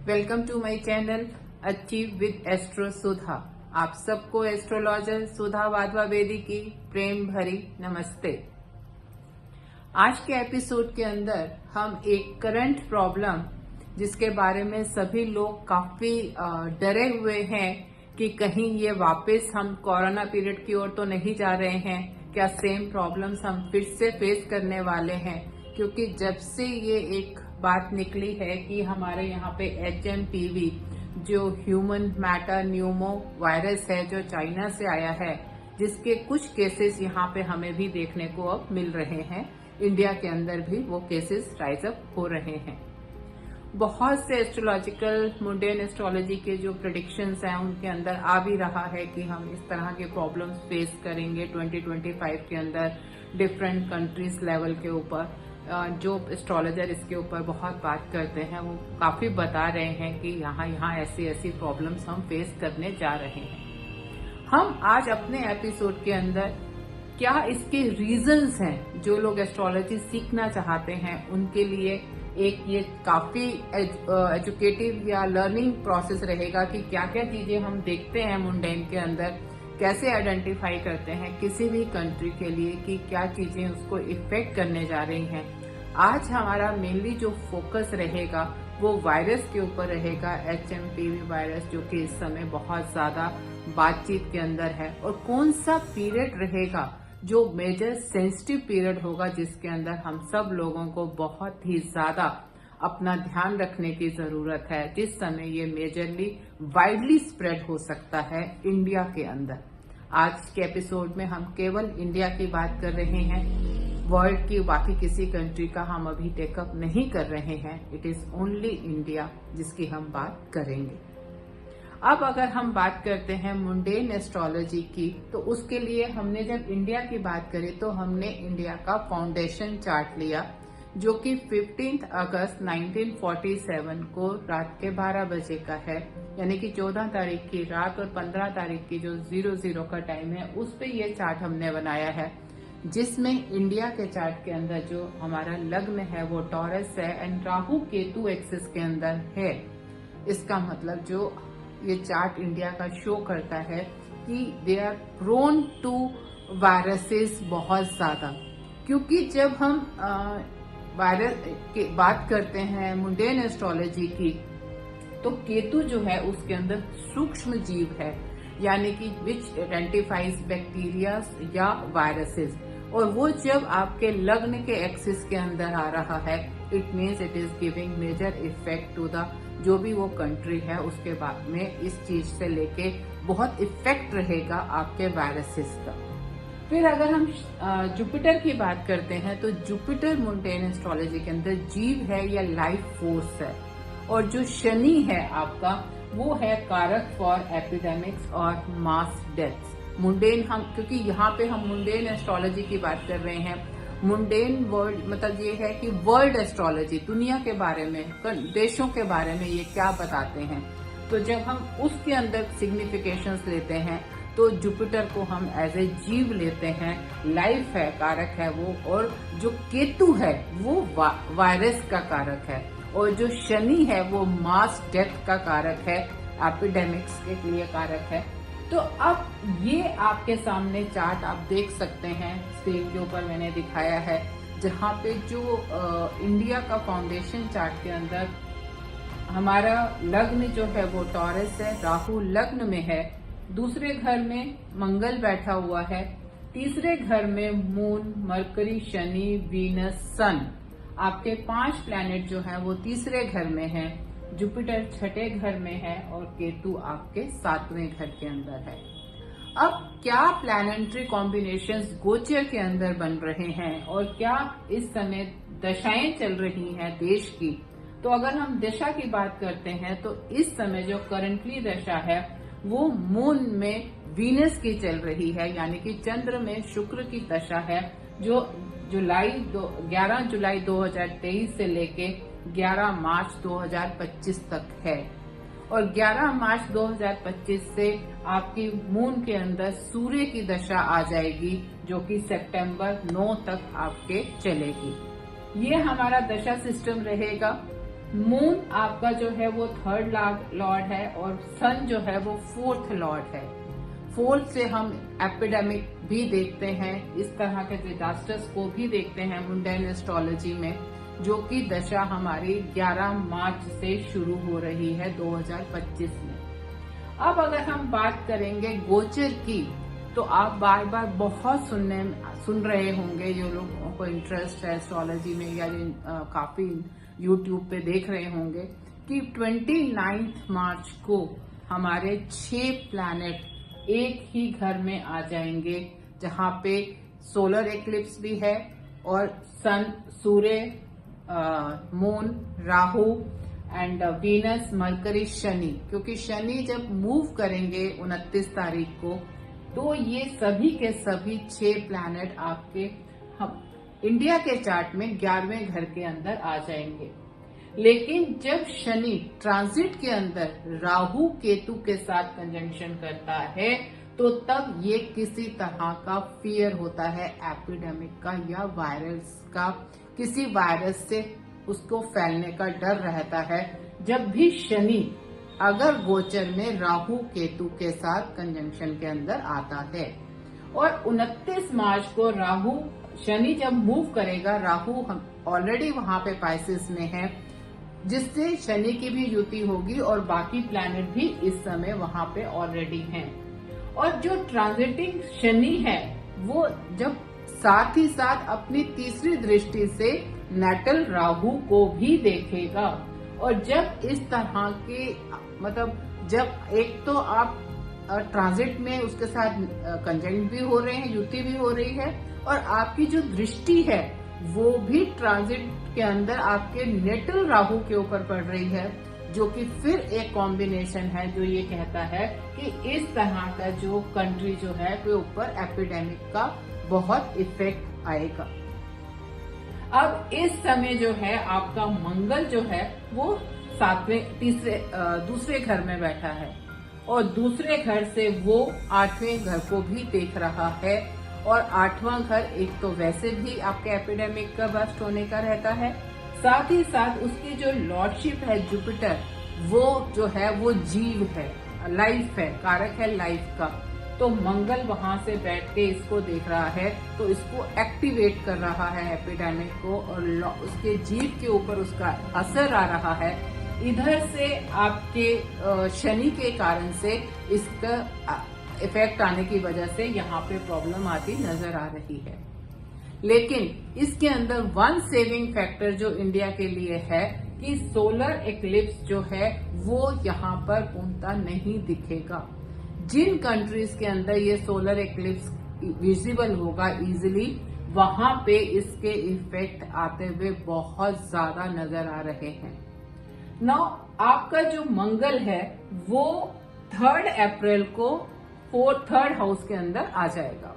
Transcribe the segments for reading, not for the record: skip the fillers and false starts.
Welcome to my channel achieve with astro Sudha. आप सबको astrologer सुधा वाधवा बेदी की प्रेम भरी नमस्ते। आज के एपिसोड के अंदर हम एक करंट प्रॉब्लम जिसके बारे में सभी लोग काफी डरे हुए हैं कि कहीं ये वापस हम कोरोना पीरियड की ओर तो नहीं जा रहे हैं, क्या सेम प्रॉब्लम्स हम फिर से फेस करने वाले हैं। क्योंकि जब से ये एक बात निकली है कि हमारे यहाँ पे HMPV जो ह्यूमन मैटर न्यूमो वायरस है जो चाइना से आया है, जिसके कुछ केसेस यहाँ पे हमें भी देखने को अब मिल रहे हैं, इंडिया के अंदर भी वो केसेस राइज अप हो रहे हैं। बहुत से एस्ट्रोलॉजिकल मुंडेन एस्ट्रोलॉजी के जो प्रेडिक्शंस हैं उनके अंदर आ भी रहा है कि हम इस तरह के प्रॉब्लम्स फेस करेंगे 2025 के अंदर डिफरेंट कंट्रीज लेवल के ऊपर। जो एस्ट्रोलॉजर इसके ऊपर बहुत बात करते हैं वो काफी बता रहे हैं कि यहाँ ऐसी ऐसी प्रॉब्लम्स हम फेस करने जा रहे हैं। हम आज अपने एपिसोड के अंदर क्या इसके रीजंस हैं, जो लोग एस्ट्रोलॉजी सीखना चाहते हैं उनके लिए एक ये काफी एजुकेटिव या लर्निंग प्रोसेस रहेगा कि क्या क्या चीजें हम देखते हैं मुंडेन के अंदर, कैसे आइडेंटिफाई करते हैं किसी भी कंट्री के लिए कि क्या चीजें उसको इफेक्ट करने जा रही हैं। आज हमारा मेनली जो फोकस रहेगा वो वायरस के ऊपर रहेगा, HMPV वायरस, जो कि इस समय बहुत ज्यादा बातचीत के अंदर है, और कौन सा पीरियड रहेगा जो मेजर सेंसिटिव पीरियड होगा जिसके अंदर हम सब लोगों को बहुत ही ज्यादा अपना ध्यान रखने की जरूरत है, जिस समय ये मेजरली वाइडली स्प्रेड हो सकता है इंडिया के अंदर। आज के एपिसोड में हम केवल इंडिया की बात कर रहे हैं, वर्ल्ड की बाकी किसी कंट्री का हम अभी टेकअप नहीं कर रहे हैं। इट इज ओनली इंडिया जिसकी हम बात करेंगे। अब अगर हम बात करते हैं मुंडेन एस्ट्रोलॉजी की, तो उसके लिए हमने जब इंडिया की बात करी तो हमने इंडिया का फाउंडेशन चार्ट लिया, जो कि 15 अगस्त 1947 को रात के 12 बजे का है, यानी कि 14 तारीख की रात और 15 तारीख की जो 00 का टाइम है उस पे ये चार्ट हमने बनाया है, जिसमें इंडिया के चार्ट के अंदर जो हमारा लग्न है वो टॉरस है एंड राहु केतु एक्सिस के अंदर है। इसका मतलब जो ये चार्ट इंडिया का शो करता है कि they are prone to viruses बहुत ज्यादा। क्योंकि जब हम वायरस की बात करते हैं मुंडेन एस्ट्रोलॉजी की, तो केतु जो है उसके अंदर सूक्ष्म जीव है, यानी कि विच आइडेंटिफाइज बैक्टीरिया या वायरसेस, और वो जब आपके लग्न के एक्सिस के अंदर आ रहा है, it means it is giving major effect to the जो भी वो कंट्री है, उसके बाद में इस चीज से लेके बहुत इफेक्ट रहेगा आपके वायरसेस का। फिर अगर हम जुपिटर की बात करते हैं तो जुपिटर मुंडेन एस्ट्रोलॉजी के अंदर जीव है या लाइफ फोर्स है, और जो शनि है आपका वो है कारक फॉर एपिडेमिक्स और मास डेथ्स। मुंडेन हम क्योंकि यहाँ पे हम मुंडेन एस्ट्रोलॉजी की बात कर रहे हैं, मुंडेन वर्ल्ड मतलब ये है कि वर्ल्ड एस्ट्रोलॉजी दुनिया के बारे में, देशों के बारे में ये क्या बताते हैं। तो जब हम उसके अंदर सिग्निफिकेशंस लेते हैं तो जुपिटर को हम एज ए जीव लेते हैं, लाइफ है, कारक है वो, और जो केतु है वो वायरस का कारक है, और जो शनि है वो मास डेथ का कारक है, एपिडेमिक्स के लिए कारक है। तो अब ये आपके सामने चार्ट आप देख सकते हैं, स्क्रीन के ऊपर मैंने दिखाया है, जहाँ पे जो इंडिया का फाउंडेशन चार्ट के अंदर हमारा लग्न जो है वो टॉरस है, राहु लग्न में है, दूसरे घर में मंगल बैठा हुआ है, तीसरे घर में मून, मरकरी, शनि, वीनस, सन, आपके 5 प्लैनेट जो है वो तीसरे घर में है, जुपिटर छठे घर में है, और केतु आपके 7वें घर के अंदर है। अब क्या प्लैनेटरी कॉम्बिनेशंस गोचर के अंदर बन रहे हैं और क्या इस समय दशाएं चल रही हैं देश की, तो अगर हम दशा की बात करते हैं तो इस समय जो करंटली दशा है वो मून में वीनस की चल रही है, यानी कि चंद्र में शुक्र की दशा है, जो 11 जुलाई 2023 से लेके 11 मार्च 2025 तक है, और 11 मार्च 2025 से आपकी मून के अंदर सूर्य की दशा आ जाएगी, जो कि सितंबर 9 तक आपके चलेगी। ये हमारा दशा सिस्टम रहेगा मून आपका जो है वो थर्ड लॉर्ड है और सन जो है वो फोर्थ लॉर्ड है। फोर्थ से हम एपिडेमिक भी देखते हैं, इस तरह के डिजास्टर्स को भी देखते हैं मुंडेन एस्ट्रोलॉजी में, जो कि दशा हमारी 11 मार्च से शुरू हो रही है 2025 में। अब अगर हम बात करेंगे गोचर की, तो आप बार बार बहुत सुन रहे होंगे, जो लोगों को इंटरेस्ट है एस्ट्रोलॉजी में या काफी यूट्यूब पे देख रहे होंगे कि 29 मार्च को हमारे 6 प्लैनेट एक ही घर में आ जाएंगे, जहां पे सोलर एक्लिप्स भी है और सन, सूर्य, moon, Rahu and Venus, Mercury, Shani. क्योंकि शनि जब मूव करेंगे 29 तारीख को, तो ये सभी के सभी 6 प्लैनेट आपके हम इंडिया के चार्ट में 11वें घर के अंदर आ जाएंगे। लेकिन जब शनि ट्रांजिट के अंदर राहु केतु के साथ कंजंक्शन करता है, तो तब ये किसी तरह का फियर होता है एपिडेमिक का या वायरस का, किसी वायरस से उसको फैलने का डर रहता है जब भी शनि अगर गोचर में राहु केतु के साथ कंजंक्शन के अंदर आता है। और 29 मार्च को राहु, शनि जब मूव करेगा, राहु ऑलरेडी वहां पे पाइसेस में है, जिससे शनि की भी युति होगी और बाकी प्लैनेट भी इस समय वहां पे ऑलरेडी हैं। और जो ट्रांजिटिंग शनि है वो जब साथ ही साथ अपनी तीसरी दृष्टि से नेटल राहु को भी देखेगा, और जब इस तरह के मतलब जब एक तो आप ट्रांजिट में उसके साथ कंजंक्ट भी हो रहे हैं, युति भी हो रही है, और आपकी जो दृष्टि है वो भी ट्रांजिट के अंदर आपके नेटल राहु के ऊपर पड़ रही है, जो कि फिर एक कॉम्बिनेशन है जो ये कहता है कि इस तरह का जो कंट्री जो है के ऊपर एपिडेमिक का बहुत इफेक्ट आएगा। अब इस समय जो है आपका मंगल जो है वो दूसरे घर में बैठा है, और दूसरे घर से वो 8वें घर को भी देख रहा है। और 8वां घर एक तो वैसे भी आपके एपिडेमिक का बस्ट होने का रहता है, साथ ही साथ उसकी जो लॉर्डशिप है जुपिटर, वो जो है वो जीव है, लाइफ है, कारक है लाइफ का। तो मंगल वहां से बैठ के इसको देख रहा है, तो इसको एक्टिवेट कर रहा है एपिडेमिक को, और उसके जीव के ऊपर उसका असर आ रहा है। इधर से आपके शनि के कारण से इसका इफेक्ट आने की वजह से यहाँ पे प्रॉब्लम आती नजर आ रही है। लेकिन इसके अंदर वन सेविंग फैक्टर जो इंडिया के लिए है कि सोलर एक्लिप्स जो है वो यहाँ पर पूर्णतः नहीं दिखेगा। जिन कंट्रीज के अंदर ये सोलर एक्लिप्स विजिबल होगा इजिली, वहां पे इसके इफेक्ट आते हुए बहुत ज्यादा नजर आ रहे हैं। नाउ आपका जो मंगल है वो 3 अप्रैल को थर्ड हाउस के अंदर आ जाएगा।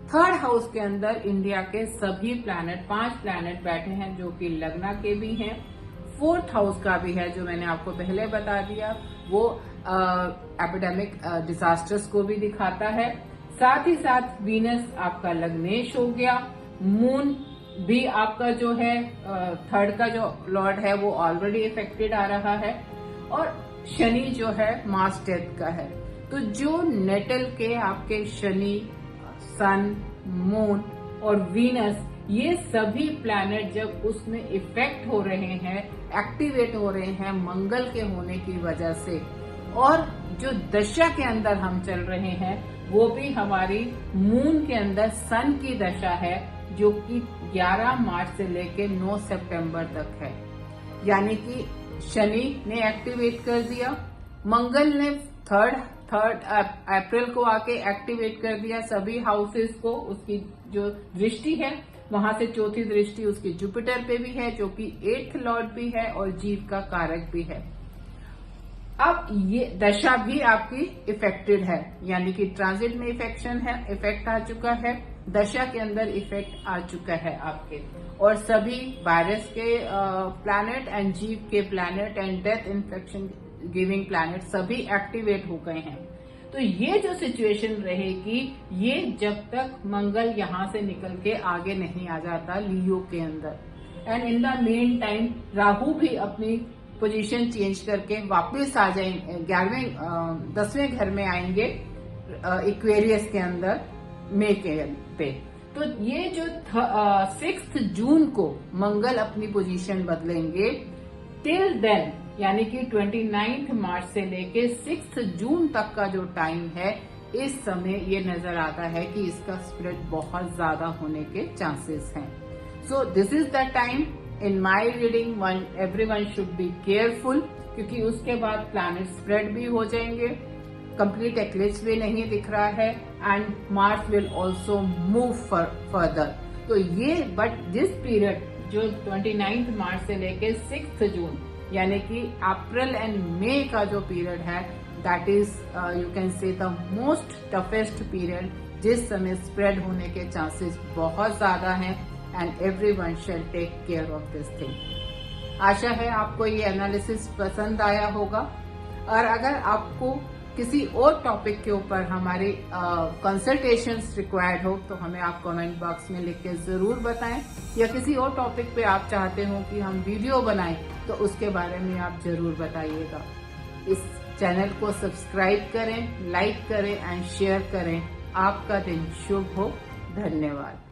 थर्ड हाउस के अंदर इंडिया के सभी प्लैनेट, 5 प्लैनेट बैठे हैं जो कि लग्ना के भी हैं, 4th हाउस का भी है जो मैंने आपको पहले बता दिया, वो एपिडेमिक डिजास्टर्स को भी दिखाता है। साथ ही साथ वीनस आपका लग्नेश हो गया, मून भी आपका जो है 3rd का जो लॉर्ड है वो ऑलरेडी इफेक्टेड आ रहा है, और शनि जो है मास डेथ का है। तो जो नेटल के आपके शनि, सन, मून और वीनस, ये सभी प्लैनेट जब उसमें इफेक्ट हो रहे हैं, एक्टिवेट हो रहे हैं मंगल के होने की वजह से, और जो दशा के अंदर हम चल रहे हैं वो भी हमारी मून के अंदर सन की दशा है, जो कि 11 मार्च से लेके 9 सितंबर तक है। यानी कि शनि ने एक्टिवेट कर दिया, मंगल ने 3 अप्रैल को आके एक्टिवेट कर दिया सभी हाउसेस को, उसकी जो दृष्टि है वहां से 4थी दृष्टि उसकी जुपिटर पे भी है, जो कि 8th लॉर्ड भी है और जीव का कारक भी है। अब ये दशा भी आपकी इफेक्टेड है, यानी कि ट्रांजिट में इफेक्ट आ चुका है, दशा के अंदर इफेक्ट आ चुका है आपके, और सभी वायरस के प्लैनेट एंड जीव के planet and death infection giving planet सभी एक्टिवेट हो गए हैं। तो ये जो सिचुएशन रहेगी, ये जब तक मंगल यहाँ से निकल के आगे नहीं आ जाता लियो के अंदर, and in the main time Rahu भी अपनी पोजीशन चेंज करके वापस आ जाएंगे 10वें घर में आएंगे इक्वेरियस के अंदर मई के पे। तो ये जो 6 जून को मंगल अपनी पोजीशन बदलेंगे, टिल देन यानी कि 29 मार्च से लेके 6 जून तक का जो टाइम है, इस समय ये नजर आता है कि इसका स्प्रेड बहुत ज्यादा होने के चांसेस हैं। So this is the time in my reading everyone should be careful, क्योंकि उसके बाद प्लैनेट स्प्रेड भी हो जाएंगे, कंप्लीट एक्लिप्स भी नहीं दिख रहा है and Mars will also move further. तो ये बट दिस पीरियड जो 29 मार्च से लेके 6 जून यानी कि अप्रैल एंड मई का जो पीरियड है, that is you can say the most toughest period, जिस समय स्प्रेड होने के चांसेस बहुत ज्यादा हैं and everyone shall take care of this thing. आशा है आपको ये एनालिसिस पसंद आया होगा, और अगर आपको किसी और टॉपिक के ऊपर हमारी कंसल्टेशंस रिक्वायर्ड हो तो हमें आप कमेंट बॉक्स में लिख के जरूर बताएं, या किसी और टॉपिक पे आप चाहते हो कि हम वीडियो बनाएं तो उसके बारे में आप जरूर बताइएगा। इस चैनल को सब्सक्राइब करें, लाइक करें एंड शेयर करें। आपका दिन शुभ हो। धन्यवाद।